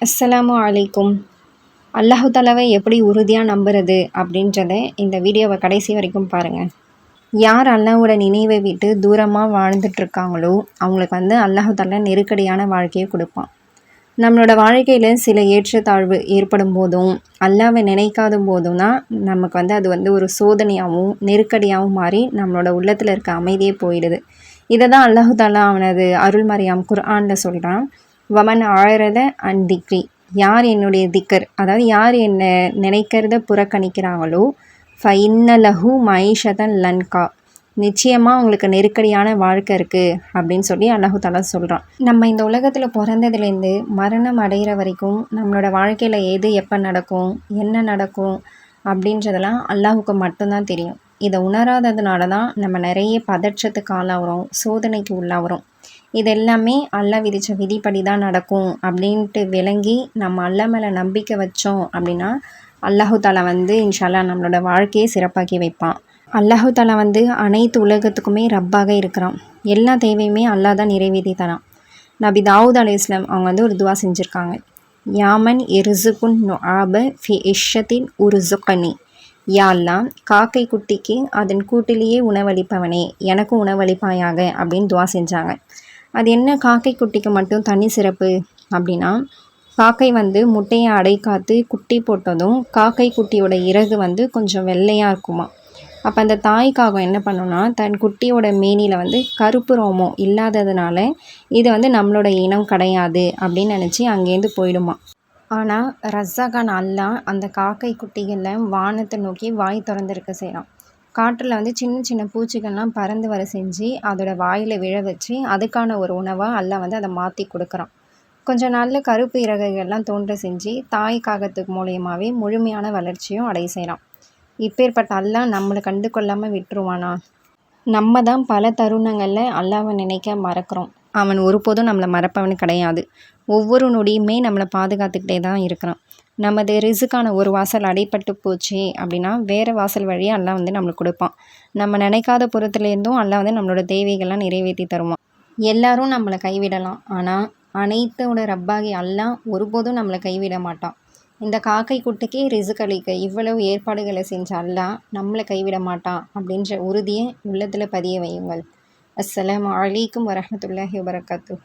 அஸ்ஸலாமு அலைக்கும். அல்லாஹு தாலாவை எப்படி உறுதியாக நம்புறது அப்படின்றத இந்த வீடியோவை கடைசி வரைக்கும் பாருங்கள். யார் அல்லாஹ்வோட நினைவை விட்டு தூரமாக வாழ்ந்துட்டுருக்காங்களோ அவங்களுக்கு அல்லாஹு தாலா நெருக்கடியான வாழ்க்கையை கொடுப்பான். நம்மளோட வாழ்க்கையில் சில ஏற்றத்தாழ்வு ஏற்படும் போதும் அல்லாவை நினைக்காத போதும் தான் நமக்கு அது ஒரு சோதனையாகவும் நெருக்கடியாகவும் மாறி நம்மளோட உள்ளத்தில் இருக்க அமைதியே போயிடுது. இதை தான் அல்லாஹு தாலா அவனது அருள்மறையாம் குர்ஆனில் சொல்கிறான். வமன் ஆழறத அன் திக்ரி, யார் என்னுடைய திக்கர், அதாவது யார் என்னை நினைக்கிறத புறக்கணிக்கிறாங்களோ ஃபைன்னலஹு மைஷதன் லன்கா, நிச்சயமாக உங்களுக்கு நெருக்கடியான வாழ்க்கை இருக்குது அப்படின்னு சொல்லி அல்லாஹு தாலா சொல்கிறான். நம்ம இந்த உலகத்தில் பிறந்ததுலேருந்து மரணம் அடைகிற வரைக்கும் நம்மளோட வாழ்க்கையில் எது எப்போ நடக்கும், என்ன நடக்கும் அப்படின்றதெல்லாம் அல்லாஹுக்கு மட்டும்தான் தெரியும். இதை உணராததுனால தான் நம்ம நிறைய பதற்றத்துக்கு ஆளாகிறோம், சோதனைக்கு உள்ளாகிறோம். இது எல்லாமே அல்லாஹ் விதித்த விதிப்படி தான் நடக்கும் அப்படின்ட்டு விளங்கி நம்ம அல்லாஹ் மேலே நம்பிக்கை வச்சோம் அப்படின்னா அல்லாஹு தாலா இன்ஷா அல்லாஹ் நம்மளோட வாழ்க்கையை சிறப்பாக்கி வைப்பான். அல்லாஹு தாலா அனைத்து உலகத்துக்குமே ரப்பாக இருக்கிறான். எல்லா தேவையுமே அல்லாஹ் தான் நிறைவேற்றி தரான். நபி தாவூத் அலைஹிஸ்ஸலாம் அவங்க ஒரு துவா செஞ்சுருக்காங்க. யாமன் எருசுகுன் நுஆப ஃபி இஷ்ஷத்தின் உருசுகனி, யா அல்லாஹ் காக்கை குட்டிக்கு அதன் கூட்டிலேயே உணவளிப்பவனே எனக்கும் உணவளிப்பாயாக அப்படின்னு துவா செஞ்சாங்க. அது என்ன காக்கை குட்டிக்கு மட்டும் தனி சிறப்பு அப்படின்னா, காக்கை முட்டையை அடைக்காத்து குட்டி போட்டதும் காக்கை குட்டியோட இறகு கொஞ்சம் வெள்ளையாக இருக்குமா. அப்போ அந்த தாய் காகம் என்ன பண்ணுன்னா, தன் குட்டியோட மேனியில் கருப்பு ரோமம் இல்லாததுனால இது நம்மளோட இனம் கிடையாது அப்படின்னு நினச்சி அங்கேருந்து போயிடுமா. ஆனால் ரஸ்ஸாகான் அல்லாஹ் அந்த காக்கை குட்டிகளில் வானத்தை நோக்கி வாய் திறந்திருக்க செய்கிறான். காற்றில் சின்ன சின்ன பூச்சிகள்லாம் பறந்து வர செஞ்சு அதோட வாயில் விழ வச்சு அதுக்கான ஒரு உணவாக அல்லாஹ் அதை மாற்றி கொடுக்குறான். கொஞ்ச நாளில் கருப்பு இறகுகள்லாம் தோன்ற செஞ்சு தாய் காகத்துக்கு மூலியமாகவே முழுமையான வளர்ச்சியும் அடைய செய்கிறான். இப்பேற்பட்ட அல்லாஹ் நம்மளை கண்டு கொள்ளாமல் விட்டுருவானா? நம்ம தான் பல தருணங்களில் அல்லாஹ்வை நினைக்க மறக்கிறோம். அவன் ஒருபோதும் நம்மளை மறப்பவன் கிடையாது. ஒவ்வொரு நொடியுமே நம்மளை பாதுகாத்துக்கிட்டே தான் இருக்கிறான். நமது ரிசுக்கான ஒரு வாசல் அடைப்பட்டு போச்சு அப்படின்னா வேறு வாசல் வழியாக அல்லாஹ் நம்மளுக்கு கொடுப்பான். நம்ம நினைக்காத புறத்துலேருந்தும் அல்லாஹ் நம்மளோட தேவைகள்லாம் நிறைவேற்றி தருவான். எல்லாரும் நம்மளை கைவிடலாம், ஆனால் அனைத்தோட ரப்பாகி அல்லாஹ் ஒருபோதும் நம்மளை கைவிட மாட்டான். இந்த காக்கை குட்டிக்கு ரிசுக் அளிக்க இவ்வளவு ஏற்பாடுகளை செஞ்ச அல்லாஹ் நம்மளை கைவிட மாட்டான் அப்படின்ற உறுதியை உள்ளத்தில் பதிய வையுங்கள். அஸ்ஸலாமு அலைக்கும் வரஹ்மத்துல்லாஹி வபரகாத்துஹு.